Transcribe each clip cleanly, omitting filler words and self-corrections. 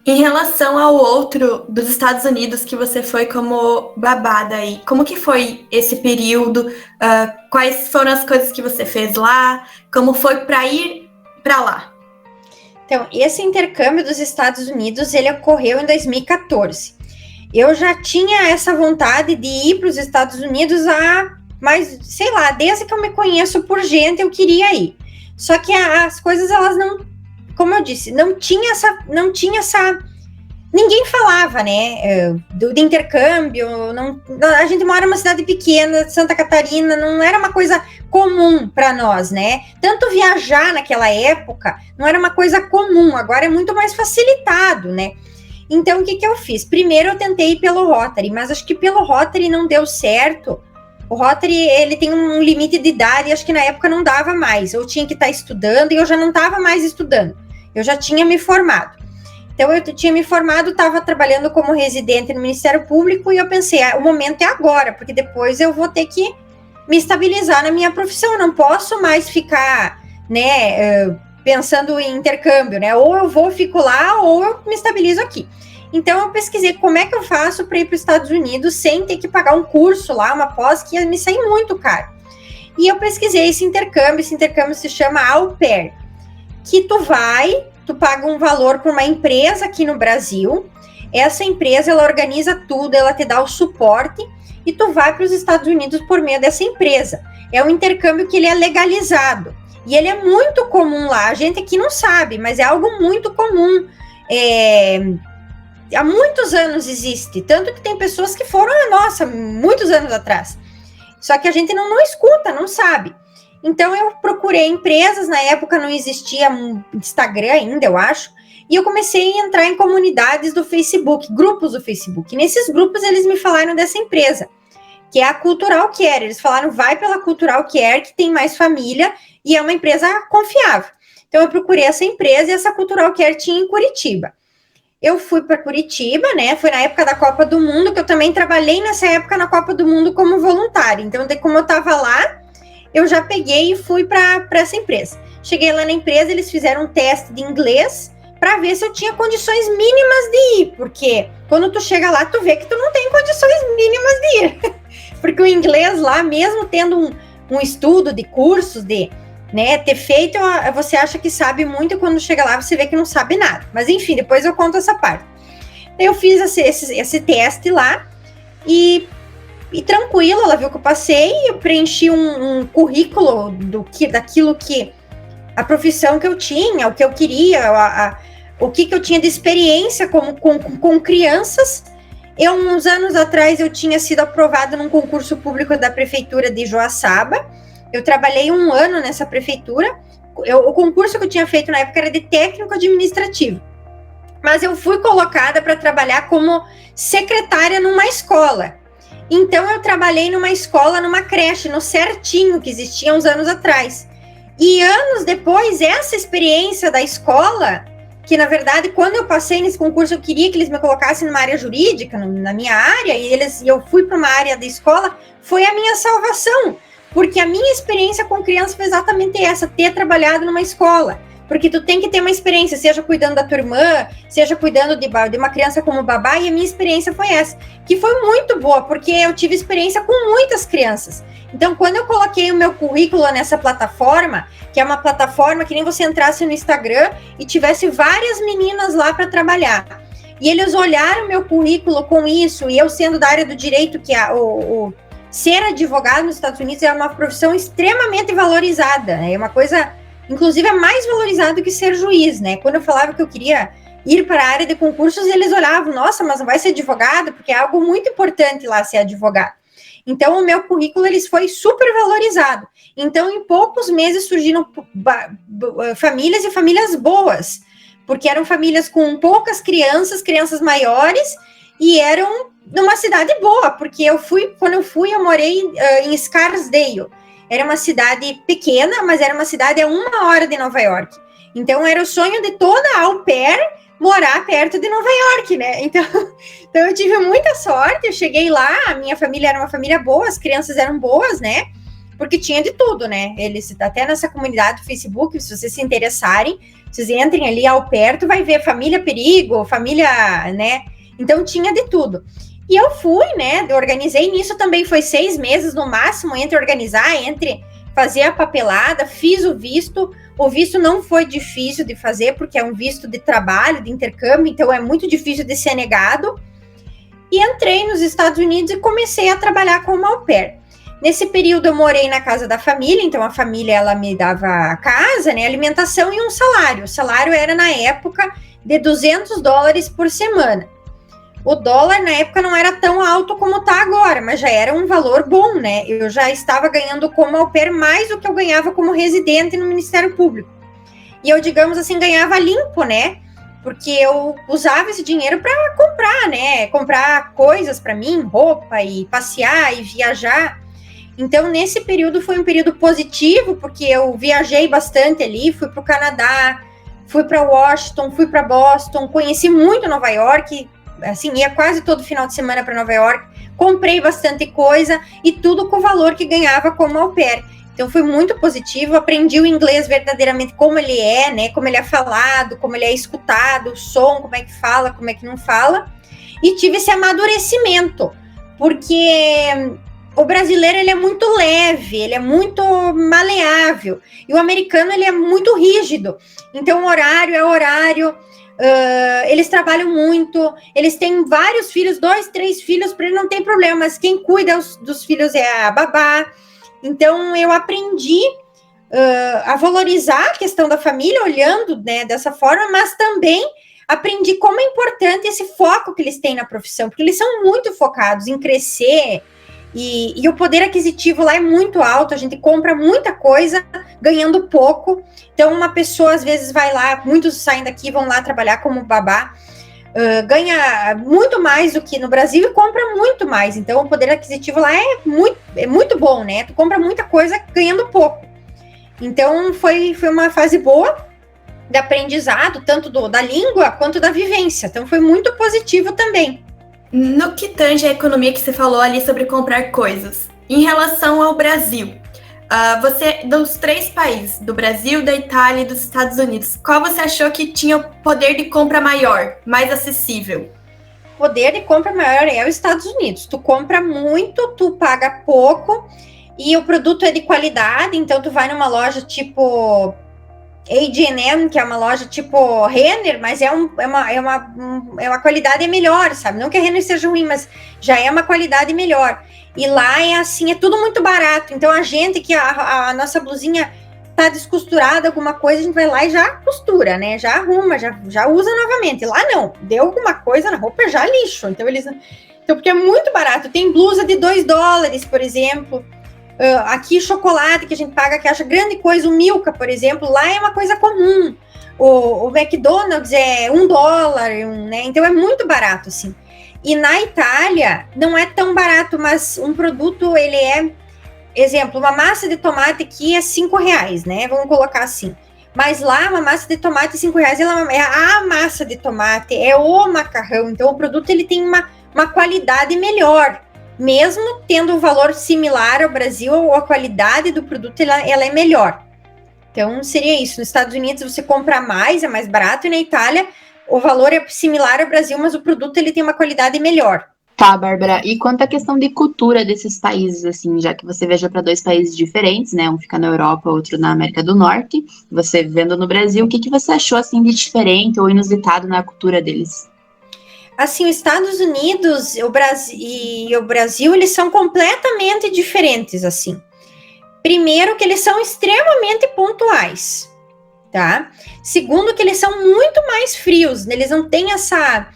Em relação ao outro dos Estados Unidos que você foi como babá aí, como que foi esse período? Quais foram as coisas que você fez lá? Como foi para ir para lá? Então, esse intercâmbio dos Estados Unidos, ele ocorreu em 2014. Eu já tinha essa vontade de ir para os Estados Unidos mas sei lá, desde que eu me conheço por gente, eu queria ir. Só que as coisas, elas não, como eu disse, não tinha essa ninguém falava, né, do intercâmbio, a gente mora numa cidade pequena, Santa Catarina, não era uma coisa comum para nós, né, tanto viajar naquela época, não era uma coisa comum, agora é muito mais facilitado, né. Então, o que eu fiz? Primeiro, eu tentei ir pelo Rotary, mas acho que pelo Rotary não deu certo. O Rotary, ele tem um limite de idade, acho que na época não dava mais. Eu tinha que estar estudando e eu já não estava mais estudando. Eu já tinha me formado. Então, eu tinha me formado, estava trabalhando como residente no Ministério Público e eu pensei, o momento é agora, porque depois eu vou ter que me estabilizar na minha profissão. Eu não posso mais ficar, né, pensando em intercâmbio, né? Ou eu fico lá ou eu me estabilizo aqui. Então, eu pesquisei como é que eu faço para ir para os Estados Unidos sem ter que pagar um curso lá, uma pós, que ia me sair muito caro. E eu pesquisei esse intercâmbio se chama Au Pair, que tu paga um valor para uma empresa aqui no Brasil, essa empresa, ela organiza tudo, ela te dá o suporte, e tu vai para os Estados Unidos por meio dessa empresa. É um intercâmbio que ele é legalizado, e ele é muito comum lá, a gente aqui não sabe, mas é algo muito comum, há muitos anos existe, tanto que tem pessoas que foram, muitos anos atrás, só que a gente não escuta, não sabe. Então, eu procurei empresas, na época não existia Instagram ainda, eu acho, e eu comecei a entrar em comunidades do Facebook, grupos do Facebook. E nesses grupos, eles me falaram dessa empresa, que é a Cultural Care. Eles falaram, vai pela Cultural Care, que tem mais família, e é uma empresa confiável. Então, eu procurei essa empresa, e essa Cultural Care tinha em Curitiba. Eu fui para Curitiba, né? Foi na época da Copa do Mundo, que eu também trabalhei nessa época na Copa do Mundo como voluntária. Então, como eu estava lá, eu já peguei e fui para essa empresa. Cheguei lá na empresa, eles fizeram um teste de inglês para ver se eu tinha condições mínimas de ir, porque quando tu chega lá, tu vê que tu não tem condições mínimas de ir. Porque o inglês lá, mesmo tendo um estudo de cursos, né, ter feito, você acha que sabe muito, e quando chega lá, você vê que não sabe nada. Mas enfim, depois eu conto essa parte. Eu fiz esse teste lá, e tranquilo, ela viu que eu passei, eu preenchi um currículo daquilo que a profissão que eu tinha, o que eu queria, o que eu tinha de experiência com crianças. Uns anos atrás, eu tinha sido aprovada num concurso público da prefeitura de Joaçaba. Eu trabalhei 1 ano nessa prefeitura. O concurso que eu tinha feito na época era de técnico administrativo. Mas eu fui colocada para trabalhar como secretária numa escola. Então, eu trabalhei numa escola, numa creche, no Certinho, que existia uns anos atrás. E anos depois, essa experiência da escola, que na verdade, quando eu passei nesse concurso, eu queria que eles me colocassem numa área jurídica, na minha área, e eu fui para uma área da escola, foi a minha salvação. Porque a minha experiência com criança foi exatamente essa, ter trabalhado numa escola. Porque tu tem que ter uma experiência, seja cuidando da tua irmã, seja cuidando de uma criança como babá, e a minha experiência foi essa, que foi muito boa, porque eu tive experiência com muitas crianças. Então, quando eu coloquei o meu currículo nessa plataforma, que é uma plataforma que nem você entrasse no Instagram e tivesse várias meninas lá para trabalhar. E eles olharam meu currículo com isso, e eu sendo da área do direito, que ser advogado nos Estados Unidos é uma profissão extremamente valorizada, é uma coisa... Inclusive, é mais valorizado que ser juiz, né? Quando eu falava que eu queria ir para a área de concursos, eles olhavam, nossa, mas não vai ser advogado? Porque é algo muito importante lá ser advogado. Então, o meu currículo, foi super valorizado. Então, em poucos meses, surgiram famílias e famílias boas, porque eram famílias com poucas crianças maiores, e eram numa cidade boa, porque quando eu fui, eu morei em Scarsdale. Era uma cidade pequena, mas era uma cidade a 1 hora de Nova York. Então, era o sonho de toda au pair morar perto de Nova York, né? Então eu tive muita sorte, eu cheguei lá, a minha família era uma família boa, as crianças eram boas, né? Porque tinha de tudo, né? Eles, até nessa comunidade do Facebook, se vocês se interessarem, Vocês entrem ali ao perto, vai ver família perigo, família, né? Então tinha de tudo. E eu fui, né? Organizei nisso também, foi 6 meses no máximo, entre organizar, entre fazer a papelada, fiz o visto. O visto não foi difícil de fazer, porque é um visto de trabalho, de intercâmbio, então é muito difícil de ser negado. E entrei nos Estados Unidos e comecei a trabalhar como au pair. Nesse período eu morei na casa da família, então a família ela me dava a casa, né, alimentação e um salário. O salário era na época de $200 por semana. O dólar na época não era tão alto como está agora, mas já era um valor bom, né? Eu já estava ganhando como au pair mais do que eu ganhava como residente no Ministério Público. E eu, digamos assim, ganhava limpo, né? Porque eu usava esse dinheiro para comprar, né? Comprar coisas para mim, roupa e passear e viajar. Então, nesse período foi um período positivo, porque eu viajei bastante ali, fui para o Canadá, fui para Washington, fui para Boston, conheci muito Nova York, assim, ia quase todo final de semana para Nova York, comprei bastante coisa e tudo com o valor que ganhava como au pair. Então foi muito positivo, aprendi o inglês verdadeiramente como ele é, né, como ele é falado, como ele é escutado, o som, como é que fala, como é que não fala, e tive esse amadurecimento, porque o brasileiro ele é muito leve, ele é muito maleável, e o americano ele é muito rígido, então o horário é horário. Eles trabalham muito, eles têm vários filhos, 2, 3 filhos, para ele não tem problema, mas quem cuida dos filhos é a babá. Então eu aprendi a valorizar a questão da família, olhando, né, dessa forma, mas também aprendi como é importante esse foco que eles têm na profissão, porque eles são muito focados em crescer, e o poder aquisitivo lá é muito alto, a gente compra muita coisa ganhando pouco. Então uma pessoa às vezes vai lá, muitos saem daqui, vão lá trabalhar como babá, ganha muito mais do que no Brasil e compra muito mais. Então o poder aquisitivo lá é muito bom, né? Tu compra muita coisa ganhando pouco. Então foi uma fase boa de aprendizado, tanto da língua quanto da vivência. Então foi muito positivo também. No que tange a economia que você falou ali sobre comprar coisas, em relação ao Brasil, você, dos 3 países, do Brasil, da Itália e dos Estados Unidos, qual você achou que tinha o poder de compra maior, mais acessível? O poder de compra maior é os Estados Unidos. Tu compra muito, tu paga pouco, e o produto é de qualidade, então tu vai numa loja tipo H&M, que é uma loja tipo Renner, mas é uma qualidade melhor, sabe? Não que a Renner seja ruim, mas já é uma qualidade melhor. E lá é assim, é tudo muito barato. Então a gente que a nossa blusinha tá descosturada, alguma coisa, a gente vai lá e já costura, né? Já arruma, já usa novamente. Lá não, deu alguma coisa na roupa, já lixo. Então porque é muito barato. Tem blusa de $2, por exemplo. Aqui chocolate que a gente paga, que acha grande coisa, o Milka, por exemplo, lá é uma coisa comum. O McDonald's é $1, né? Então é muito barato, assim. E na Itália não é tão barato, mas um produto, ele é, exemplo, uma massa de tomate aqui é R$5, né? Vamos colocar assim. Mas lá, uma massa de tomate R$5, ela é a massa de tomate, é o macarrão. Então o produto, ele tem uma qualidade melhor. Mesmo tendo um valor similar ao Brasil, a qualidade do produto ela é melhor. Então, seria isso. Nos Estados Unidos, você compra mais, é mais barato, e na Itália, o valor é similar ao Brasil, mas o produto ele tem uma qualidade melhor. Tá, Bárbara. E quanto à questão de cultura desses países, assim, já que você viaja para 2 países diferentes, né? Um fica na Europa, outro na América do Norte, você vivendo no Brasil, o que você achou, assim, de diferente ou inusitado na cultura deles? Assim, os Estados Unidos e o Brasil, eles são completamente diferentes, assim. Primeiro, que eles são extremamente pontuais, tá? Segundo, que eles são muito mais frios, eles não têm essa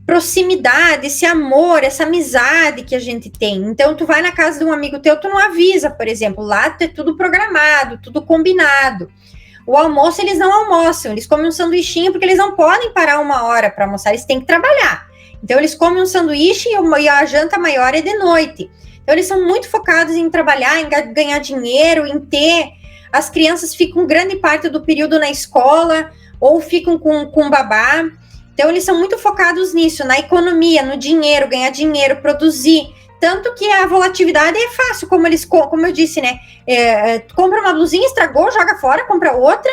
proximidade, esse amor, essa amizade que a gente tem. Então, tu vai na casa de um amigo teu, tu não avisa, por exemplo, lá é tudo programado, tudo combinado. O almoço, eles não almoçam, eles comem um sanduichinho porque eles não podem parar 1 hora para almoçar, eles têm que trabalhar. Então, eles comem um sanduíche e a janta maior é de noite. Então, eles são muito focados em trabalhar, em ganhar dinheiro, em ter... As crianças ficam grande parte do período na escola ou ficam com babá. Então, eles são muito focados nisso, na economia, no dinheiro, ganhar dinheiro, produzir. Tanto que a volatilidade é fácil, como eu disse, né? Compra uma blusinha, estragou, joga fora, compra outra.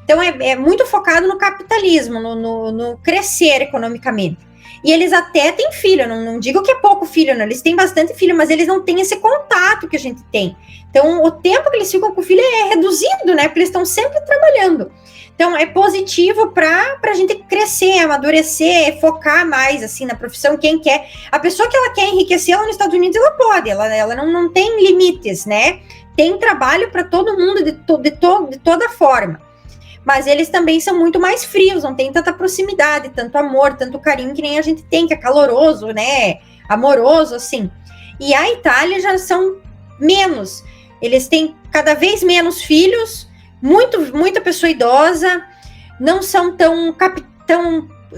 Então, é muito focado no capitalismo, no crescer economicamente. E eles até têm filho, não digo que é pouco filho, não, eles têm bastante filho, mas eles não têm esse contato que a gente tem. Então, o tempo que eles ficam com o filho é reduzido, né? Porque eles estão sempre trabalhando. Então, é positivo para a gente crescer, amadurecer, focar mais, assim, na profissão, quem quer. A pessoa que ela quer enriquecer lá nos Estados Unidos, ela pode, ela não tem limites, né? Tem trabalho para todo mundo, de toda forma. Mas eles também são muito mais frios, não tem tanta proximidade, tanto amor, tanto carinho que nem a gente tem, que é caloroso, né? Amoroso, assim. E a Itália já são menos. Eles têm cada vez menos filhos, muita pessoa idosa, não são tão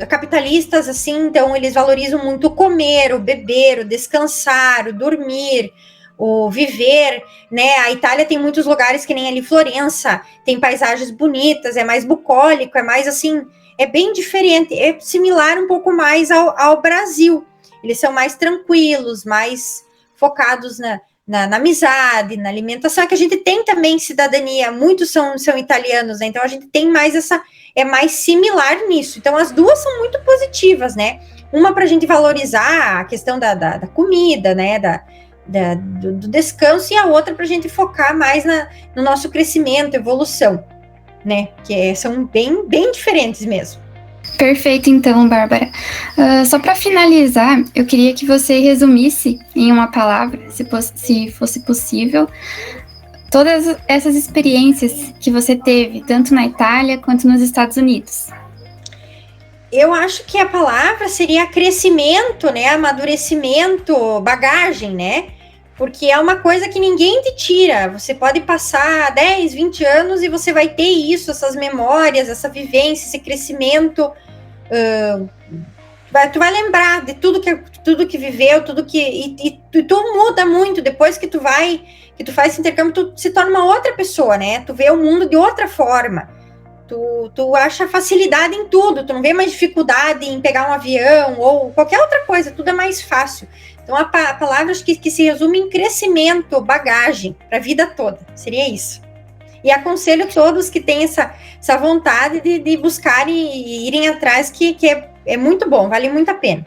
capitalistas assim, então eles valorizam muito o comer, o beber, o descansar, o dormir, o viver, né? A Itália tem muitos lugares que nem ali Florença, tem paisagens bonitas, é mais bucólico, é mais assim, é bem diferente, é similar um pouco mais ao Brasil. Eles são mais tranquilos, mais focados na amizade, na alimentação, que a gente tem também cidadania, muitos são italianos, né? Então a gente tem mais é mais similar nisso. Então as duas são muito positivas, né? Uma para a gente valorizar a questão da comida, né? Do descanso, e a outra para a gente focar mais no nosso crescimento, evolução, né? Que são bem, bem diferentes mesmo. Perfeito, então, Bárbara. Só para finalizar, eu queria que você resumisse em uma palavra, se fosse possível, todas essas experiências que você teve, tanto na Itália quanto nos Estados Unidos. Eu acho que a palavra seria crescimento, né? Amadurecimento, bagagem, né? Porque é uma coisa que ninguém te tira. Você pode passar 10, 20 anos e você vai ter isso, essas memórias, essa vivência, esse crescimento. Tu vai lembrar de tudo que viveu, e tu muda muito depois que tu faz esse intercâmbio, tu se torna uma outra pessoa, né? Tu vê o mundo de outra forma. Tu acha facilidade em tudo, tu não vê mais dificuldade em pegar um avião ou qualquer outra coisa, tudo é mais fácil. Então, a palavra acho que se resume em crescimento, bagagem, para a vida toda, seria isso. E aconselho todos que têm essa vontade de buscarem e irem atrás, que é muito bom, vale muito a pena.